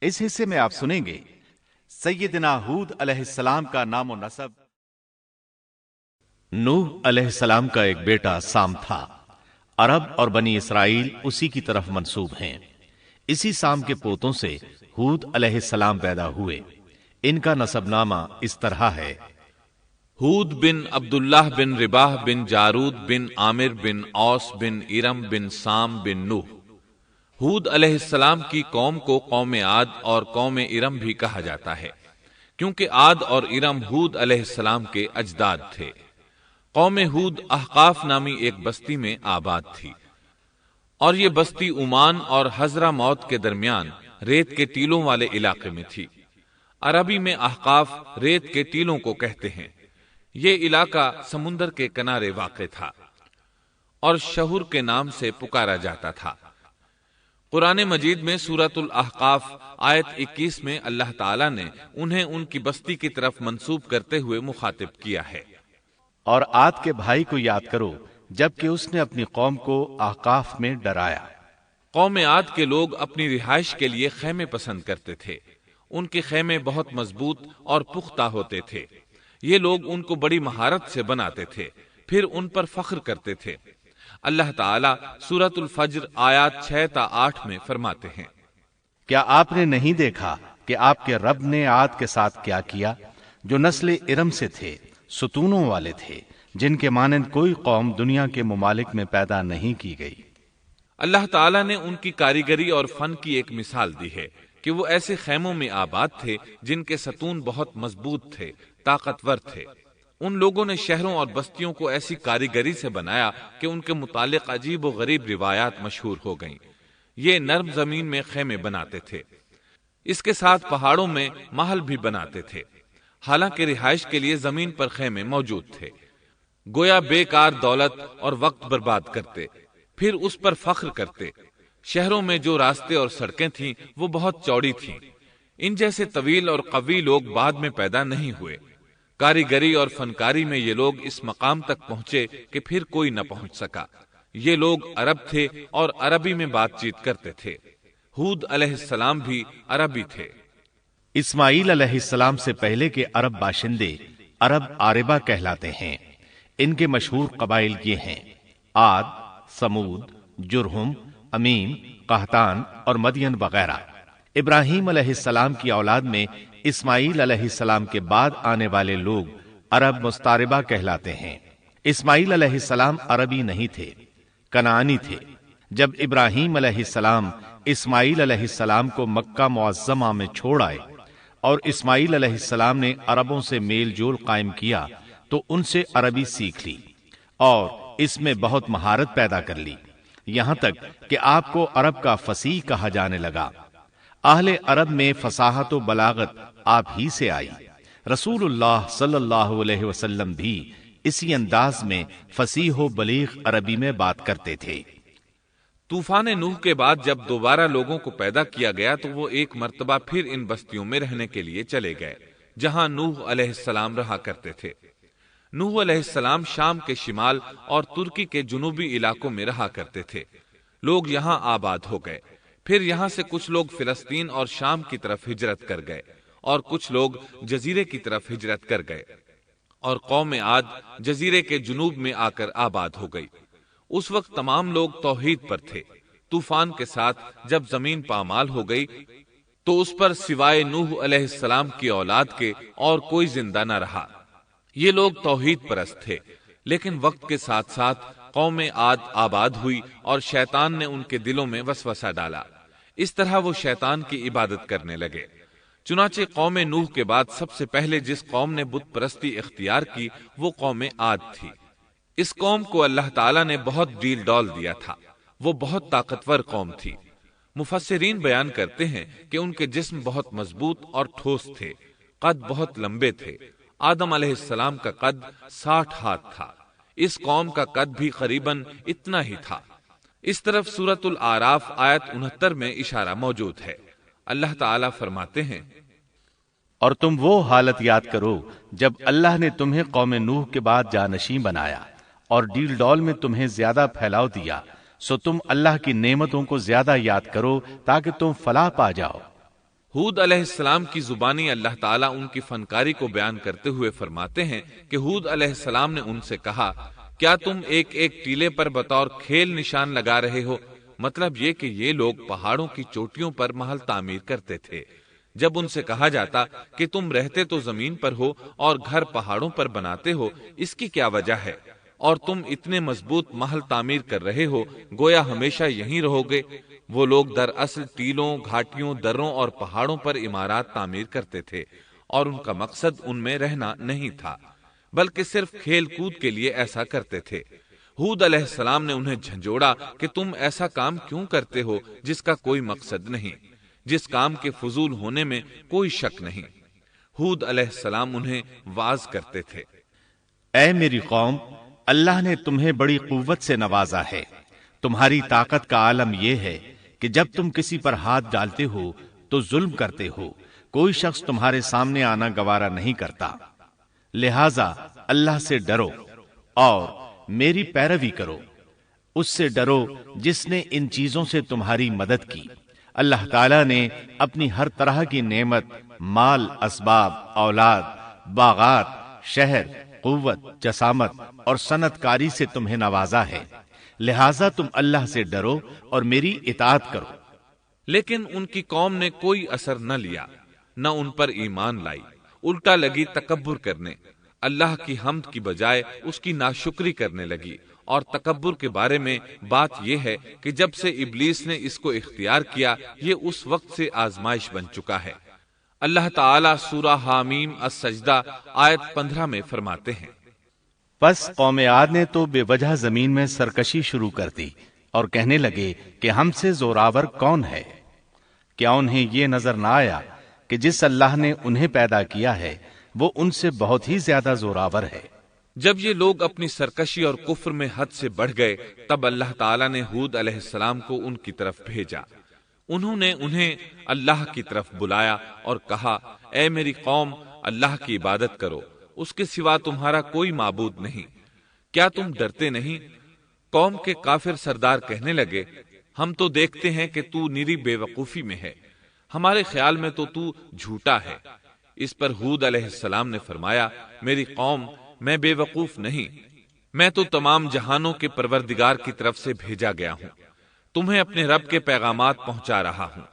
اس حصے میں آپ سنیں گے سیدنا ہود علیہ السلام کا نام و نسب۔ نوح علیہ السلام کا ایک بیٹا سام تھا۔ عرب اور بنی اسرائیل اسی کی طرف منسوب ہیں۔ اسی سام کے پوتوں سے ہود علیہ السلام پیدا ہوئے۔ ان کا نسب نامہ اس طرح ہے: ہود بن عبداللہ بن رباح بن جارود بن عامر بن اوس بن ارم بن سام بن نوح۔ ہود علیہ السلام کی قوم کو قوم عاد اور قوم ارم بھی کہا جاتا ہے، کیونکہ عاد اور ارم ہود علیہ السلام کے اجداد تھے۔ قوم ہود احقاف نامی ایک بستی میں آباد تھی، اور یہ بستی عمان اور حضرہ موت کے درمیان ریت کے ٹیلوں والے علاقے میں تھی۔ عربی میں احقاف ریت کے ٹیلوں کو کہتے ہیں۔ یہ علاقہ سمندر کے کنارے واقع تھا اور شہر کے نام سے پکارا جاتا تھا۔ قرآن مجید میں سورۃ الاحقاف آیت 21 میں اللہ تعالیٰ نے انہیں ان کی بستی کی طرف منسوب کرتے ہوئے مخاطب کیا ہے۔ اور عاد کے بھائی کو یاد کرو جبکہ اس نے اپنی قوم کو احقاف میں ڈرایا۔ قوم عاد کے لوگ اپنی رہائش کے لیے خیمے پسند کرتے تھے۔ ان کے خیمے بہت مضبوط اور پختہ ہوتے تھے۔ یہ لوگ ان کو بڑی مہارت سے بناتے تھے، پھر ان پر فخر کرتے تھے۔ اللہ تعالیٰ سورۃ الفجر آیات 6 تا 8 میں فرماتے ہیں: کیا آپ نے نہیں دیکھا کہ آپ کے رب نے عاد کے ساتھ کیا کیا، جو نسل ارم سے تھے، ستونوں والے تھے، جن کے مانند کوئی قوم دنیا کے ممالک میں پیدا نہیں کی گئی۔ اللہ تعالیٰ نے ان کی کاریگری اور فن کی ایک مثال دی ہے کہ وہ ایسے خیموں میں آباد تھے جن کے ستون بہت مضبوط تھے، طاقتور تھے۔ ان لوگوں نے شہروں اور بستیوں کو ایسی کاریگری سے بنایا کہ ان کے متعلق عجیب و غریب روایات مشہور ہو گئیں۔ یہ نرم زمین میں خیمے بناتے تھے، اس کے ساتھ پہاڑوں میں محل بھی بناتے تھے۔ حالانکہ رہائش کے لیے زمین پر خیمے موجود تھے، گویا بیکار دولت اور وقت برباد کرتے، پھر اس پر فخر کرتے۔ شہروں میں جو راستے اور سڑکیں تھیں وہ بہت چوڑی تھیں۔ ان جیسے طویل اور قوی لوگ بعد میں پیدا نہیں ہوئے۔ کاریگری اور فنکاری میں یہ لوگ اس مقام تک پہنچے کہ پھر کوئی نہ پہنچ سکا۔ یہ لوگ عرب تھے اور عربی میں بات چیت کرتے تھے۔ ہود علیہ السلام بھی عربی تھے۔ اسماعیل علیہ السلام سے پہلے کے عرب باشندے عرب عاربہ کہلاتے ہیں۔ ان کے مشہور قبائل یہ ہیں: عاد، سمود، جرہم، امیم، قحطان اور مدین وغیرہ۔ ابراہیم علیہ السلام کی اولاد میں اسماعیل علیہ السلام کے بعد آنے والے لوگ عرب مستعربہ کہلاتے ہیں۔ اسماعیل علیہ السلام عربی نہیں تھے، کنعانی تھے۔ جب ابراہیم علیہ السلام اسماعیل علیہ السلام کو مکہ معظمہ میں چھوڑ آئے اور اسماعیل علیہ السلام نے عربوں سے میل جول قائم کیا تو ان سے عربی سیکھ لی اور اس میں بہت مہارت پیدا کر لی، یہاں تک کہ آپ کو عرب کا فصیح کہا جانے لگا۔ اہل عرب میں فصاحت و بلاغت آپ ہی سے آئی۔ رسول اللہ صلی اللہ علیہ وسلم بھی اسی انداز میں فصیح و بلیغ عربی میں بات کرتے تھے۔ طوفان نوح کے بعد جب دوبارہ لوگوں کو پیدا کیا گیا تو وہ ایک مرتبہ پھر ان بستیوں میں رہنے کے لیے چلے گئے جہاں نوح علیہ السلام رہا کرتے تھے۔ نوح علیہ السلام شام کے شمال اور ترکی کے جنوبی علاقوں میں رہا کرتے تھے۔ لوگ یہاں آباد ہو گئے، پھر یہاں سے کچھ لوگ فلسطین اور شام کی طرف ہجرت کر گئے اور کچھ لوگ جزیرے کی طرف ہجرت کر گئے، اور قوم عاد جزیرے کے جنوب میں آ کر آباد ہو گئی۔ اس وقت تمام لوگ توحید پر تھے۔ طوفان کے ساتھ جب زمین پامال ہو گئی تو اس پر سوائے نوح علیہ السلام کی اولاد کے اور کوئی زندہ نہ رہا۔ یہ لوگ توحید پرست تھے، لیکن وقت کے ساتھ ساتھ قوم عاد آباد ہوئی اور شیطان نے ان کے دلوں میں وسوسہ ڈالا۔ اس طرح وہ شیطان کی عبادت کرنے لگے۔ چنانچہ قوم نوح کے بعد سب سے پہلے جس قوم نے بت پرستی اختیار کی وہ قوم عاد تھی۔ اس قوم کو اللہ تعالیٰ نے بہت ڈیل ڈال دیا تھا، وہ بہت طاقتور قوم تھی۔ مفسرین بیان کرتے ہیں کہ ان کے جسم بہت مضبوط اور ٹھوس تھے، قد بہت لمبے تھے۔ آدم علیہ السلام کا قد 60 ہاتھ تھا، اس قوم کا قد بھی قریباً اتنا ہی تھا۔ اس طرف سورۃ الاعراف آیت 69 میں اشارہ موجود ہے۔ اللہ تعالیٰ فرماتے ہیں: اور تم وہ حالت یاد کرو جب اللہ نے تمہیں قوم نوح کے بعد جانشین بنایا اور ڈیل ڈول میں تمہیں زیادہ پھیلاؤ دیا، سو تم اللہ کی نعمتوں کو زیادہ یاد کرو تاکہ تم فلاح پا جاؤ۔ ہود علیہ السلام کی زبانی اللہ تعالیٰ ان کی فنکاری کو بیان کرتے ہوئے فرماتے ہیں کہ ہود علیہ السلام نے ان سے کہا، کیا تم ایک ایک ٹیلے پر بطور کھیل نشان لگا رہے ہو؟ مطلب یہ کہ یہ لوگ پہاڑوں کی چوٹیوں پر محل تعمیر کرتے تھے۔ جب ان سے کہا جاتا کہ تم رہتے تو زمین پر ہو اور گھر پہاڑوں پر بناتے ہو، اس کی کیا وجہ ہے؟ اور تم اتنے مضبوط محل تعمیر کر رہے ہو، گویا ہمیشہ یہیں رہو گے۔ وہ لوگ دراصل ٹیلوں، گھاٹیوں، دروں اور پہاڑوں پر عمارات تعمیر کرتے تھے، اور ان کا مقصد ان میں رہنا نہیں تھا، بلکہ صرف کھیل کود کے لیے ایسا کرتے تھے۔ ہود علیہ السلام نے انہیں جھنجھوڑا کہ تم ایسا کام کیوں کرتے ہو جس کا کوئی مقصد نہیں، جس کام کے فضول ہونے میں کوئی شک نہیں۔ ہود علیہ السلام انہیں واعظ کرتے تھے۔ اے میری قوم، اللہ نے تمہیں بڑی قوت سے نوازا ہے۔ تمہاری طاقت کا عالم یہ ہے کہ جب تم کسی پر ہاتھ ڈالتے ہو تو ظلم کرتے ہو، کوئی شخص تمہارے سامنے آنا گوارا نہیں کرتا۔ لہذا اللہ سے ڈرو اور میری پیروی کرو، اس سے ڈرو جس نے ان چیزوں سے تمہاری مدد کی۔ اللہ تعالیٰ نے اپنی ہر طرح کی نعمت، مال، اسباب، اولاد، باغات، شہر، قوت، جسامت اور صنعت کاری سے تمہیں نوازا ہے، لہذا تم اللہ سے ڈرو اور میری اطاعت کرو۔ لیکن ان کی قوم نے کوئی اثر نہ لیا، نہ ان پر ایمان لائی، الٹا لگی تکبر کرنے، اللہ کی حمد کی بجائے اس کی ناشکری کرنے لگی۔ اور تکبر کے بارے میں بات یہ ہے کہ جب سے ابلیس نے اس کو اختیار کیا، یہ اس وقت سے آزمائش بن چکا ہے۔ اللہ تعالیٰ سورہ حامیم السجدہ آیت 15 میں فرماتے ہیں، پس قوم عاد نے تو بے وجہ زمین میں سرکشی شروع کر دی اور کہنے لگے کہ ہم سے زوراور کون ہے؟ کیا انہیں یہ نظر نہ آیا کہ جس اللہ نے انہیں پیدا کیا ہے وہ ان سے بہت ہی زیادہ زوراور ہے؟ جب یہ لوگ اپنی سرکشی اور کفر میں حد سے بڑھ گئے، تب اللہ تعالیٰ نے ہود علیہ السلام کو ان کی طرف بھیجا۔ انہوں نے انہیں اللہ کی طرف بلایا اور کہا، اے میری قوم، اللہ کی عبادت کرو، اس کے سوا تمہارا کوئی معبود نہیں۔ کیا تم ڈرتے نہیں؟ قوم کے کافر سردار کہنے لگے، ہم تو دیکھتے ہیں کہ تو نری بے وقوفی میں ہے، ہمارے خیال میں تو جھوٹا ہے۔ اس پر ہود علیہ السلام نے فرمایا، میری قوم، میں بے وقوف نہیں، میں تو تمام جہانوں کے پروردگار کی طرف سے بھیجا گیا ہوں، تمہیں اپنے رب کے پیغامات پہنچا رہا ہوں،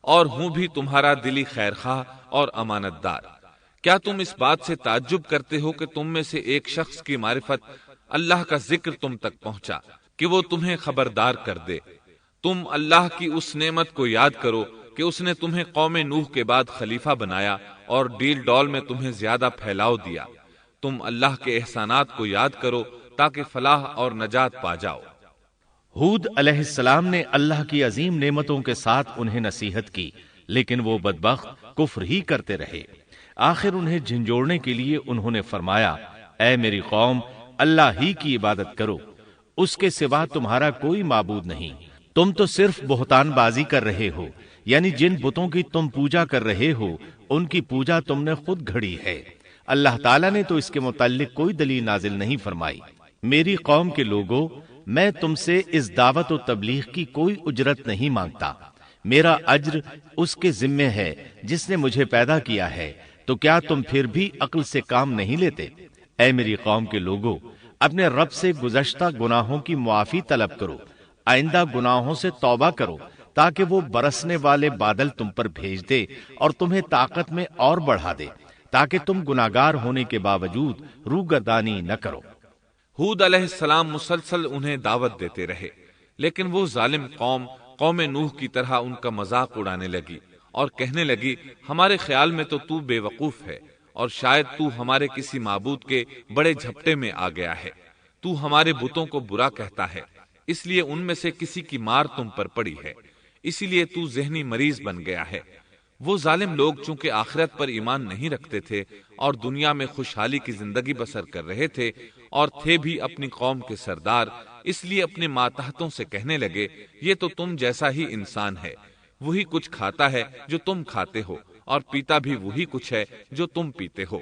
اور ہوں بھی تمہارا دلی خیر خواہ اور امانت دار۔ کیا تم اس بات سے تعجب کرتے ہو کہ تم میں سے ایک شخص کی معرفت، اللہ کا ذکر تم تک پہنچا کہ وہ تمہیں خبردار کر دے؟ تم اللہ کی اس نعمت کو یاد کرو کہ اس نے تمہیں قوم نوح کے بعد خلیفہ بنایا اور ڈیل ڈول میں تمہیں زیادہ پھیلاؤ دیا۔ تم اللہ کے احسانات کو یاد کرو تاکہ فلاح اور نجات پا جاؤ۔ ہود علیہ السلام نے اللہ کی عظیم نعمتوں کے ساتھ انہیں نصیحت کی، لیکن وہ بدبخت کفر ہی کرتے رہے۔ آخر انہیں جھنجھوڑنے کے لیے انہوں نے فرمایا، اے میری قوم، اللہ ہی کی عبادت کرو، اس کے سوا تمہارا کوئی معبود نہیں۔ تم تو صرف بہتان بازی کر رہے ہو، یعنی جن بتوں کی تم پوجا کر رہے ہو ان کی پوجا تم نے خود گھڑی ہے۔ اللہ تعالیٰ نے تو اس کے متعلق کوئی دلیل نازل نہیں فرمائی۔ میری قوم کے لوگوں، میں تم سے اس دعوت و تبلیغ کی کوئی اجرت نہیں مانگتا، میرا اجر اس کے ذمے ہے جس نے مجھے پیدا کیا ہے، تو کیا تم پھر بھی عقل سے کام نہیں لیتے؟ اے میری قوم کے لوگوں، اپنے رب سے گزشتہ گناہوں کی معافی طلب کرو، آئندہ گناہوں سے توبہ کرو، تاکہ وہ برسنے والے بادل تم پر بھیج دے اور تمہیں طاقت میں اور بڑھا دے، تاکہ تم گناہگار ہونے کے باوجود روگردانی نہ کرو۔ ہود علیہ السلام مسلسل انہیں دعوت دیتے رہے، لیکن وہ ظالم قوم نوح کی طرح ان کا مذاق اڑانے لگی اور کہنے لگی، ہمارے خیال میں تو بے وقوف ہے، اور شاید تو ہمارے کسی معبود کے بڑے جھپٹے میں آ گیا ہے، تو ہمارے بتوں کو برا کہتا ہے، اس لیے ان میں سے کسی کی مار تم پر پڑی ہے، اسی لیے تو ذہنی مریض بن گیا ہے۔ وہ ظالم لوگ چونکہ آخرت پر ایمان نہیں رکھتے تھے اور دنیا میں خوشحالی کی زندگی بسر کر رہے تھے اور تھے بھی اپنی قوم کے سردار، اس لیے اپنے ماتحتوں سے کہنے لگے، یہ تو تم جیسا ہی انسان ہے، وہی کچھ کھاتا ہے جو تم کھاتے ہو اور پیتا بھی وہی کچھ ہے جو تم پیتے ہو۔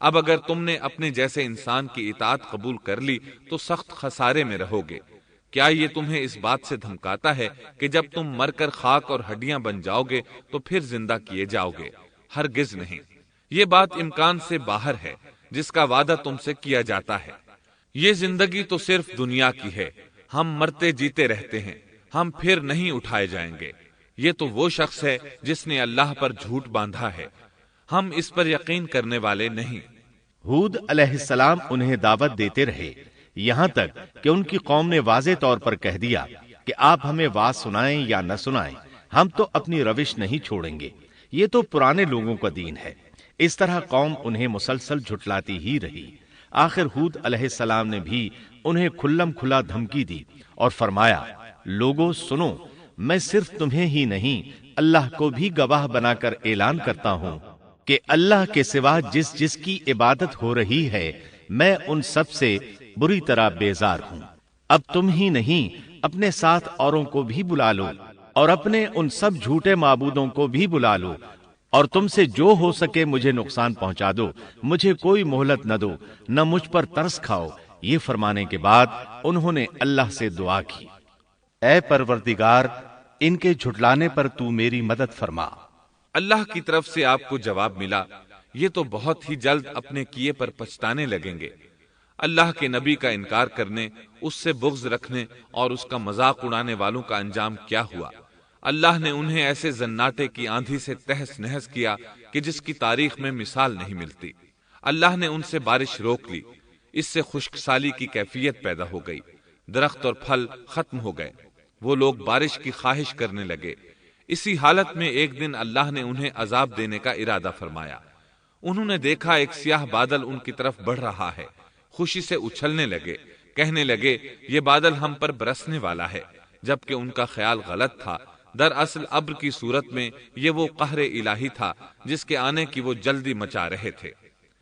اب اگر تم نے اپنے جیسے انسان کی اطاعت قبول کر لی تو سخت خسارے میں رہو گے۔ کیا یہ تمہیں اس بات سے دھمکاتا ہے کہ جب تم مر کر خاک اور ہڈیاں بن جاؤ گے تو پھر زندہ کیے جاؤ گے؟ ہرگز نہیں، یہ بات امکان سے باہر ہے جس کا وعدہ تم سے کیا جاتا ہے۔ یہ زندگی تو صرف دنیا کی ہے، ہم مرتے جیتے رہتے ہیں، ہم پھر نہیں اٹھائے جائیں گے۔ یہ تو وہ شخص ہے جس نے اللہ پر جھوٹ باندھا ہے، ہم اس پر یقین کرنے والے نہیں۔ ہود علیہ السلام انہیں دعوت دیتے رہے یہاں تک کہ ان کی قوم نے واضح طور پر کہہ دیا کہ آپ ہمیں واز سنائیں یا نہ سنائیں، ہم تو اپنی روش نہیں چھوڑیں گے، یہ تو پرانے لوگوں کا دین ہے۔ اس طرح قوم انہیں مسلسل جھٹلاتی ہی رہی۔ آخر ہود علیہ السلام نے بھی انہیں کھلم کھلا دھمکی دی اور فرمایا، لوگو سنو، میں صرف تمہیں ہی نہیں اللہ کو بھی گواہ بنا کر اعلان کرتا ہوں کہ اللہ کے سوا جس جس کی عبادت ہو رہی ہے میں ان سب سے بری طرح بیزار ہوں۔ اب تم ہی نہیں اپنے ساتھ اوروں کو بھی بلا لو اور اپنے ان سب جھوٹے معبودوں کو بھی بلا لو، اور تم سے جو ہو سکے مجھے نقصان پہنچا دو، مجھے کوئی مہلت نہ دو، نہ مجھ پر ترس کھاؤ۔ یہ فرمانے کے بعد انہوں نے اللہ سے دعا کی، اے پروردگار، ان کے جھٹلانے پر تو میری مدد فرما۔ اللہ کی طرف سے آپ کو جواب ملا، یہ تو بہت ہی جلد اپنے کیے پر پچھتانے لگیں گے۔ اللہ کے نبی کا انکار کرنے، اس سے بغض رکھنے اور اس کا مذاق اڑانے والوں کا انجام کیا ہوا؟ اللہ نے انہیں ایسے زناٹے کی آندھی سے تہس نہس کیا کہ جس کی تاریخ میں مثال نہیں ملتی۔ اللہ نے ان سے بارش روک لی، اس سے خشک سالی کی کیفیت پیدا ہو گئی، درخت اور پھل ختم ہو گئے، وہ لوگ بارش کی خواہش کرنے لگے۔ اسی حالت میں ایک دن اللہ نے انہیں عذاب دینے کا ارادہ فرمایا۔ انہوں نے دیکھا ایک سیاہ بادل ان کی طرف بڑھ رہا ہے، خوشی سے اچھلنے لگے، کہنے لگے یہ بادل ہم پر برسنے والا ہے، جبکہ ان کا خیال غلط تھا۔ دراصل ابر کی صورت میں یہ وہ قہر الہی تھا جس کے آنے کی وہ جلدی مچا رہے تھے۔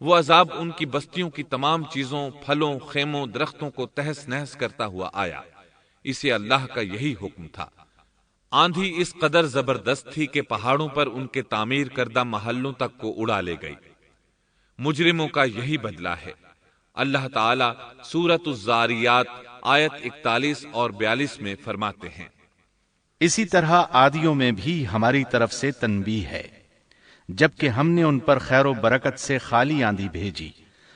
وہ عذاب ان کی بستیوں کی تمام چیزوں، پھلوں، خیموں، درختوں کو تہس نہس کرتا ہوا آیا۔ اسے اللہ کا یہی حکم تھا۔ آندھی اس قدر زبردست تھی کہ پہاڑوں پر ان کے تعمیر کردہ محلوں تک کو اڑا لے گئی۔ مجرموں کا یہی بدلہ ہے۔ اللہ تعالیٰ سورۃ الزاریات آیت 41 اور 42 میں فرماتے ہیں، اسی طرح عادیوں میں بھی ہماری طرف سے تنبیہ ہے، جبکہ ہم نے ان پر خیر و برکت سے خالی آندھی بھیجی،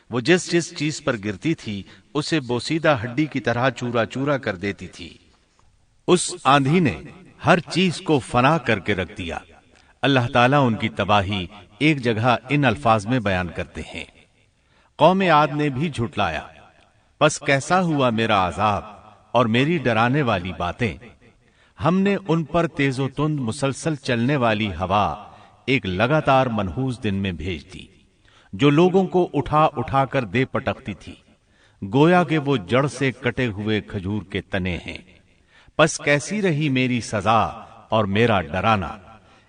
وہ جس جس چیز پر گرتی تھی اسے بوسیدہ ہڈی کی طرح چورا چورا کر دیتی تھی۔ اس آندھی نے ہر چیز کو فنا کر کے رکھ دیا۔ اللہ تعالیٰ ان کی تباہی ایک جگہ ان الفاظ میں بیان کرتے ہیں، قوم عاد نے بھی جھٹلایا، پس کیسا ہوا میرا عذاب اور میری ڈرانے والی باتیں۔ ہم نے ان پر تیز و تند مسلسل چلنے والی ہوا ایک لگاتار منحوس دن میں بھیج دی، جو لوگوں کو اٹھا اٹھا کر دے پٹکتی تھی، گویا کہ وہ جڑ سے کٹے ہوئے کھجور کے تنے ہیں۔ پس کیسی رہی میری سزا اور میرا ڈرانا؟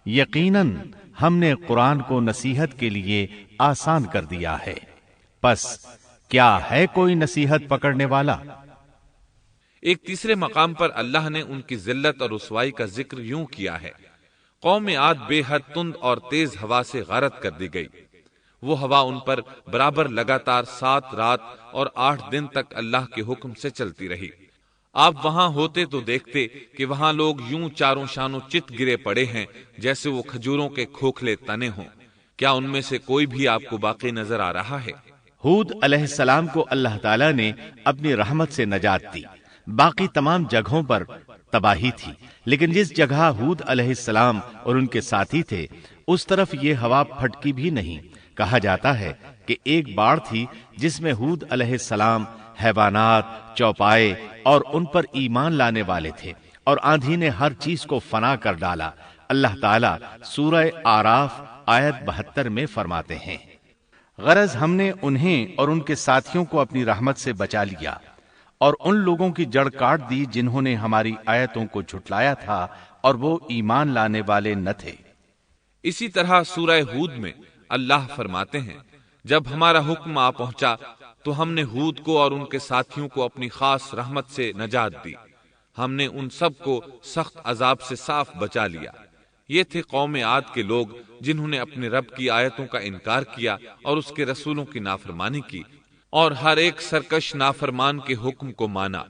یقیناً ہم نے قرآن کو نصیحت کے لیے آسان کر دیا ہے، پس کیا ہے کوئی نصیحت پکڑنے والا؟ ایک تیسرے مقام پر اللہ نے ان کی ذلت اور رسوائی کا ذکر یوں کیا ہے، قوم عاد بے حد تند اور تیز ہوا سے غارت کر دی گئی۔ وہ ہوا ان پر برابر لگاتار 7 رات اور 8 دن تک اللہ کے حکم سے چلتی رہی۔ آپ وہاں ہوتے تو دیکھتے کہ وہاں لوگ یوں چاروں شانوں چت گرے پڑے ہیں جیسے وہ کھجوروں کے کھوکھلے تنے ہوں۔ کیا ان میں سے کوئی بھی آپ کو باقی نظر آ رہا ہے؟ ہود علیہ السلام کو اللہ تعالیٰ نے اپنی رحمت سے نجات دی، باقی تمام جگہوں پر تباہی تھی، لیکن جس جگہ ہود علیہ السلام اور ان کے ساتھی تھے اس طرف یہ ہوا پھٹکی بھی نہیں۔ کہا جاتا ہے کہ ایک باڑ تھی جس میں ہود علیہ السلام، حیوانات، چوپائے اور ان پر ایمان لانے والے تھے، اور آندھی نے ہر چیز کو فنا کر ڈالا۔ اللہ تعالیٰ سورہ آراف آیت 72 میں فرماتے ہیں، غرض ہم نے انہیں اور ان کے ساتھیوں کو اپنی رحمت سے بچا لیا اور ان لوگوں کی جڑ کاٹ دی جنہوں نے ہماری آیتوں کو جھٹلایا تھا اور وہ ایمان لانے والے نہ تھے۔ اسی طرح سورہ ہود میں اللہ فرماتے ہیں، جب ہمارا حکم آ پہنچا تو ہم نے ہود کو اور ان کے ساتھیوں کو اپنی خاص رحمت سے نجات دی، ہم نے ان سب کو سخت عذاب سے صاف بچا لیا۔ یہ تھے قوم عاد کے لوگ جنہوں نے اپنے رب کی آیتوں کا انکار کیا اور اس کے رسولوں کی نافرمانی کی، اور ہر ایک سرکش نافرمان کے حکم کو مانا۔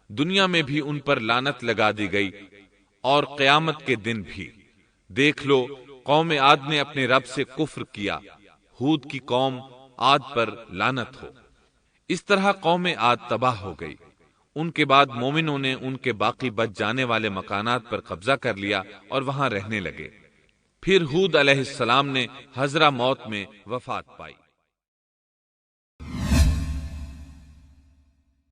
دنیا میں بھی ان پر لعنت لگا دی گئی اور قیامت کے دن بھی۔ دیکھ لو قوم عاد نے اپنے رب سے کفر کیا، ہود کی قوم عاد پر لعنت ہو۔ اس طرح قوم عاد تباہ ہو گئی۔ ان کے بعد مومنوں نے ان کے باقی بچ جانے والے مکانات پر قبضہ کر لیا اور وہاں رہنے لگے۔ پھر ہود علیہ السلام نے حضرہ موت میں وفات پائی۔